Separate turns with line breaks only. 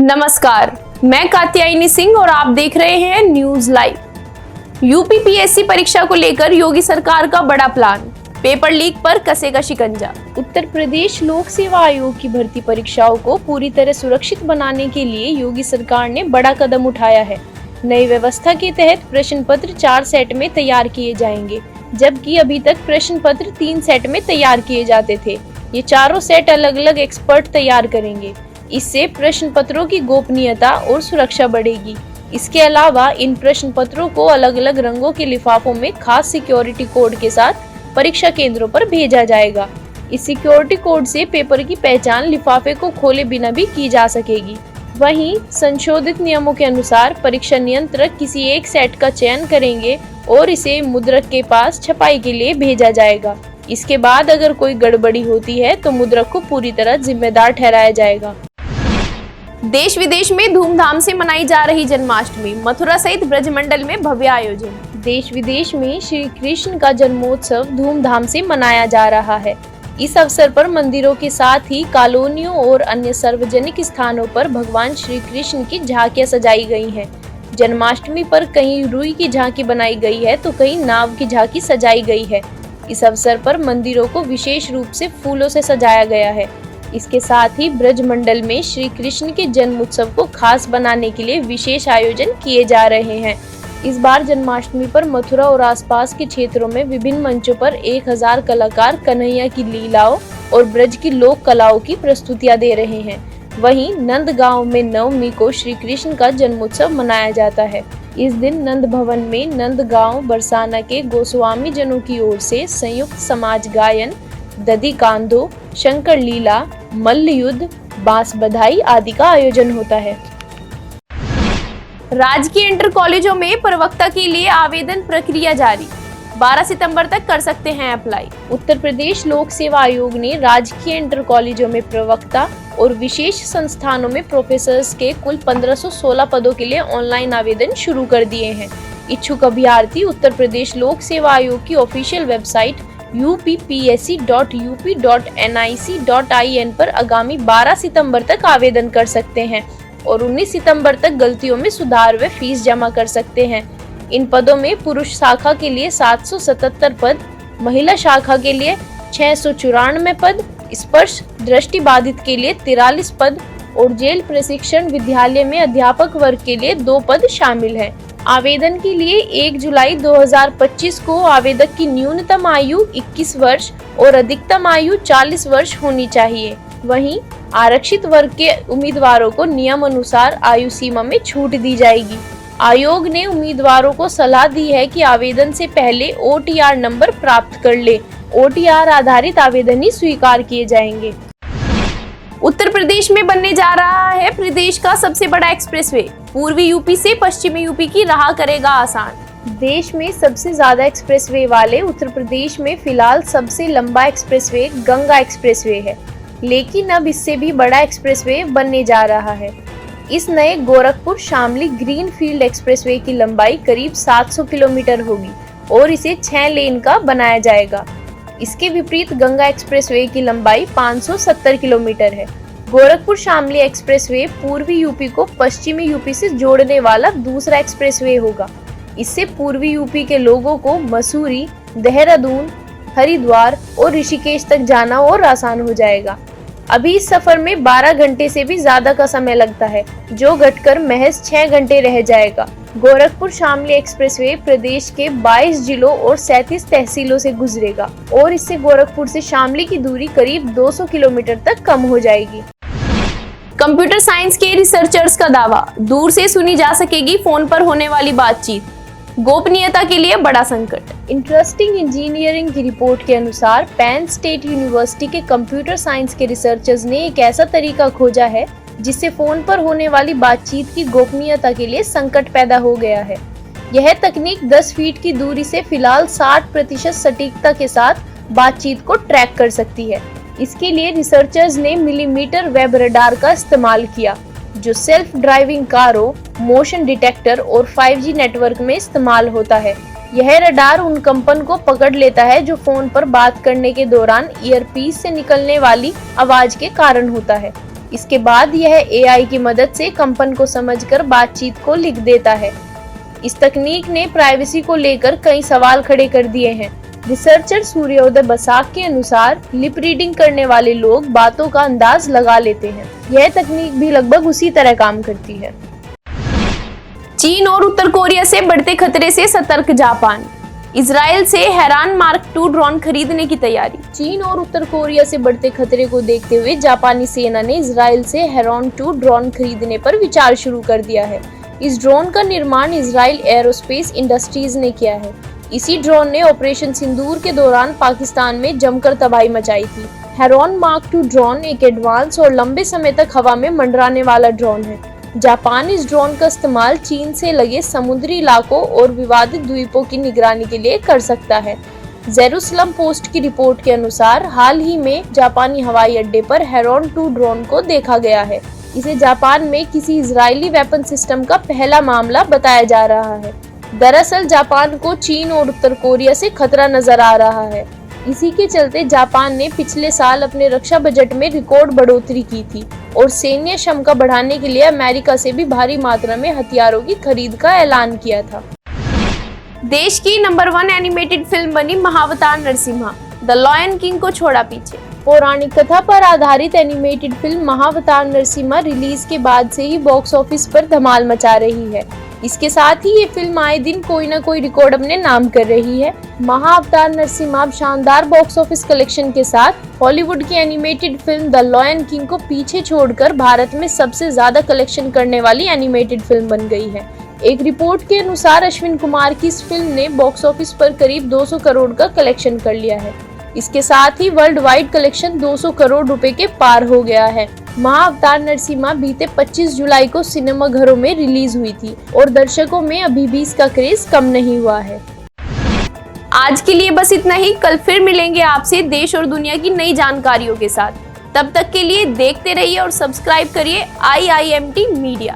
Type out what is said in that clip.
नमस्कार, मैं कात्यायनी सिंह और आप देख रहे हैं न्यूज लाइव। यूपीपीएससी परीक्षा को लेकर योगी सरकार का बड़ा प्लान, पेपर लीक पर कसेगा शिकंजा। उत्तर प्रदेश लोक सेवा आयोग की भर्ती परीक्षाओं को पूरी तरह सुरक्षित बनाने के लिए योगी सरकार ने बड़ा कदम उठाया है। नई व्यवस्था के तहत प्रश्न पत्र 4 सेट में तैयार किए जाएंगे, जबकि अभी तक प्रश्न पत्र 3 सेट में तैयार किए जाते थे। ये चारों सेट अलग अलग एक्सपर्ट तैयार करेंगे। इससे प्रश्न पत्रों की गोपनीयता और सुरक्षा बढ़ेगी। इसके अलावा इन प्रश्न पत्रों को अलग अलग रंगों के लिफाफों में खास सिक्योरिटी कोड के साथ परीक्षा केंद्रों पर भेजा जाएगा। इस सिक्योरिटी कोड से पेपर की पहचान लिफाफे को खोले बिना भी की जा सकेगी। वहीं संशोधित नियमों के अनुसार परीक्षा नियंत्रक किसी एक सेट का चयन करेंगे और इसे मुद्रक के पास छपाई के लिए भेजा जाएगा। इसके बाद अगर कोई गड़बड़ी होती है तो मुद्रक को पूरी तरह जिम्मेदार ठहराया जाएगा। देश विदेश में धूमधाम से मनाई जा रही जन्माष्टमी, मथुरा सहित ब्रजमंडल में भव्य आयोजन। देश विदेश में श्री कृष्ण का जन्मोत्सव धूमधाम से मनाया जा रहा है। इस अवसर पर मंदिरों के साथ ही कॉलोनियों और अन्य सार्वजनिक स्थानों पर भगवान श्री कृष्ण की झांकियां सजाई गई हैं। जन्माष्टमी पर कहीं रुई की झांकी बनाई गई है तो कहीं नाव की झांकी सजाई गई है। इस अवसर पर मंदिरों को विशेष रूप से फूलों से सजाया गया है। इसके साथ ही ब्रजमंडल में श्री कृष्ण के जन्म उत्सव को खास बनाने के लिए विशेष आयोजन किए जा रहे हैं। इस बार जन्माष्टमी पर मथुरा और आसपास के क्षेत्रों में विभिन्न मंचों पर 1000 कलाकार कन्हैया की लीलाओं और ब्रज की लोक कलाओं की प्रस्तुतियां दे रहे हैं। वहीं नंदगांव में नवमी को श्री कृष्ण का जन्मोत्सव मनाया जाता है। इस दिन नंद भवन में नंदगांव बरसाना के गोस्वामी जनों की ओर से संयुक्त समाज गायन, दधी कांधो, शंकर लीला, मल्ल युद्ध, बांस बधाई आदि का आयोजन होता है। राजकीय इंटर कॉलेजों में प्रवक्ता के लिए आवेदन प्रक्रिया जारी, 12 सितंबर तक कर सकते हैं अप्लाई। उत्तर प्रदेश लोक सेवा आयोग ने राजकीय इंटर कॉलेजों में प्रवक्ता और विशेष संस्थानों में प्रोफेसर्स के कुल 1516 पदों के लिए ऑनलाइन आवेदन शुरू कर दिए हैं। इच्छुक अभ्यर्थी उत्तर प्रदेश लोक सेवा आयोग की ऑफिशियल वेबसाइट uppsc.up.nic.in पर आगामी 12 सितंबर तक आवेदन कर सकते हैं और 19 सितंबर तक गलतियों में सुधार व फीस जमा कर सकते हैं। इन पदों में पुरुष शाखा के लिए 777 पद, महिला शाखा के लिए 694 पद, स्पर्श दृष्टि बाधित के लिए 43 पद और जेल प्रशिक्षण विद्यालय में अध्यापक वर्ग के लिए 2 पद शामिल हैं। आवेदन के लिए 1 जुलाई 2025 को आवेदक की न्यूनतम आयु 21 वर्ष और अधिकतम आयु 40 वर्ष होनी चाहिए। वहीं आरक्षित वर्ग के उम्मीदवारों को नियम अनुसार आयु सीमा में छूट दी जाएगी। आयोग ने उम्मीदवारों को सलाह दी है कि आवेदन से पहले OTR नंबर प्राप्त कर ले। OTR आधारित आवेदन ही स्वीकार किए जाएंगे। उत्तर प्रदेश में बनने जा रहा है प्रदेश का सबसे बड़ा एक्सप्रेसवे, पूर्वी यूपी से पश्चिमी यूपी की राह करेगा आसान। देश में सबसे ज्यादा एक्सप्रेसवे वाले उत्तर प्रदेश में फिलहाल सबसे लंबा एक्सप्रेसवे गंगा एक्सप्रेसवे है, लेकिन अब इससे भी बड़ा एक्सप्रेसवे बनने जा रहा है। इस नए Gorakhpur Shamli green field expressway की लंबाई करीब 700 किलोमीटर होगी और इसे 6 लेन का बनाया जाएगा। इसके विपरीत गंगा एक्सप्रेसवे की लंबाई 570 किलोमीटर है। गोरखपुर शामली एक्सप्रेसवे पूर्वी यूपी को पश्चिमी यूपी से जोड़ने वाला दूसरा एक्सप्रेसवे होगा। इससे पूर्वी यूपी के लोगों को मसूरी, देहरादून, हरिद्वार और ऋषिकेश तक जाना और आसान हो जाएगा। अभी इस सफर में 12 घंटे से भी ज्यादा का समय लगता है, जो घटकर महज 6 घंटे रह जाएगा। गोरखपुर शामली एक्सप्रेसवे प्रदेश के 22 जिलों और 37 तहसीलों से गुजरेगा और इससे गोरखपुर से शामली की दूरी करीब 200 किलोमीटर तक कम हो जाएगी। कंप्यूटर साइंस के रिसर्चर्स का दावा, दूर से सुनी जा सकेगी फोन पर होने वाली बातचीत, गोपनीयता के लिए बड़ा संकट। इंटरेस्टिंग इंजीनियरिंग की रिपोर्ट के अनुसार पेन स्टेट यूनिवर्सिटी के कंप्यूटर साइंस के रिसर्चर्स ने एक ऐसा तरीका खोजा है जिससे फोन पर होने वाली बातचीत की गोपनीयता के लिए संकट पैदा हो गया है। यह तकनीक 10 फीट की दूरी से फिलहाल 60% सटीकता के साथ बातचीत को ट्रैक कर सकती है। इसके लिए रिसर्चर्स ने मिलीमीटर वेब रडार का इस्तेमाल किया, जो सेल्फ ड्राइविंग कारों, मोशन डिटेक्टर और 5G नेटवर्क में इस्तेमाल होता है। यह रडार उन कंपन को पकड़ लेता है जो फोन पर बात करने के दौरान ईयरपीस से निकलने वाली आवाज के कारण होता है। इसके बाद यह एआई की मदद से कंपन को समझकर बातचीत को लिख देता है। इस तकनीक ने प्राइवेसी को लेकर कई सवाल खड़े कर दिए हैं। रिसर्चर सूर्योदय बसाक के अनुसार लिप रीडिंग करने वाले लोग बातों का अंदाज लगा लेते हैं। यह तकनीक भी लगभग उसी तरह काम करती है। चीन और उत्तर कोरिया से बढ़ते खतरे से सतर्क जापान। इजराइल से हैरान मार्क 2 ड्रोन खरीदने की तैयारी। चीन और उत्तर कोरिया से बढ़ते खतरे को देखते हुए जापानी सेना ने इजराइल से हैरान 2 ड्रोन खरीदने पर विचार शुरू कर दिया है। इस ड्रोन का निर्माण इजराइल एरोस्पेस इंडस्ट्रीज ने किया है। इसी ड्रोन ने ऑपरेशन सिंदूर के दौरान पाकिस्तान में जमकर तबाही मचाई थी। हैरान मार्क 2 ड्रोन एक एडवांस और लंबे समय तक हवा में मंडराने वाला ड्रोन है। जापान इस ड्रोन का इस्तेमाल चीन से लगे समुद्री इलाकों और विवादित द्वीपों की निगरानी के लिए कर सकता है। जेरूसलम पोस्ट की रिपोर्ट के अनुसार हाल ही में जापानी हवाई अड्डे पर हैरान 2 ड्रोन को देखा गया है। इसे जापान में किसी इजरायली वेपन सिस्टम का पहला मामला बताया जा रहा है। दरअसल जापान को चीन और उत्तर कोरिया से खतरा नजर आ रहा है। इसी के चलते जापान ने पिछले साल अपने रक्षा बजट में रिकॉर्ड बढ़ोतरी की थी और सैन्य क्षमता बढ़ाने के लिए अमेरिका से भी भारी मात्रा में हथियारों की खरीद का ऐलान किया था। देश की नंबर 1 एनिमेटेड फिल्म बनी महाअवतार नरसिम्हा, द लायन किंग को छोड़ा पीछे। पौराणिक कथा पर आधारित एनिमेटेड फिल्म महाअवतार नरसिम्हा रिलीज के बाद से ही बॉक्स ऑफिस पर धमाल मचा रही है। इसके साथ ही ये फिल्म आए दिन कोई न कोई रिकॉर्ड अपने नाम कर रही है। महाअवतार नरसिम्हा शानदार बॉक्स ऑफिस कलेक्शन के साथ हॉलीवुड की animated film The Lion King को पीछे छोड़कर भारत में सबसे ज्यादा कलेक्शन करने वाली एनिमेटेड फिल्म बन गई है। एक रिपोर्ट के अनुसार अश्विन कुमार की इस फिल्म ने बॉक्स ऑफिस पर करीब 200 करोड़ का कलेक्शन कर लिया है। इसके साथ ही वर्ल्ड वाइड कलेक्शन 200 करोड़ रुपए के पार हो गया है। महाअवतार नरसिम्हा बीते 25 जुलाई को सिनेमा घरों में रिलीज हुई थी और दर्शकों में अभी भी इसका क्रेज कम नहीं हुआ है। आज के लिए बस इतना ही। कल फिर मिलेंगे आपसे देश और दुनिया की नई जानकारियों के साथ। तब तक के लिए देखते रहिए और सब्सक्राइब करिए IIMT मीडिया।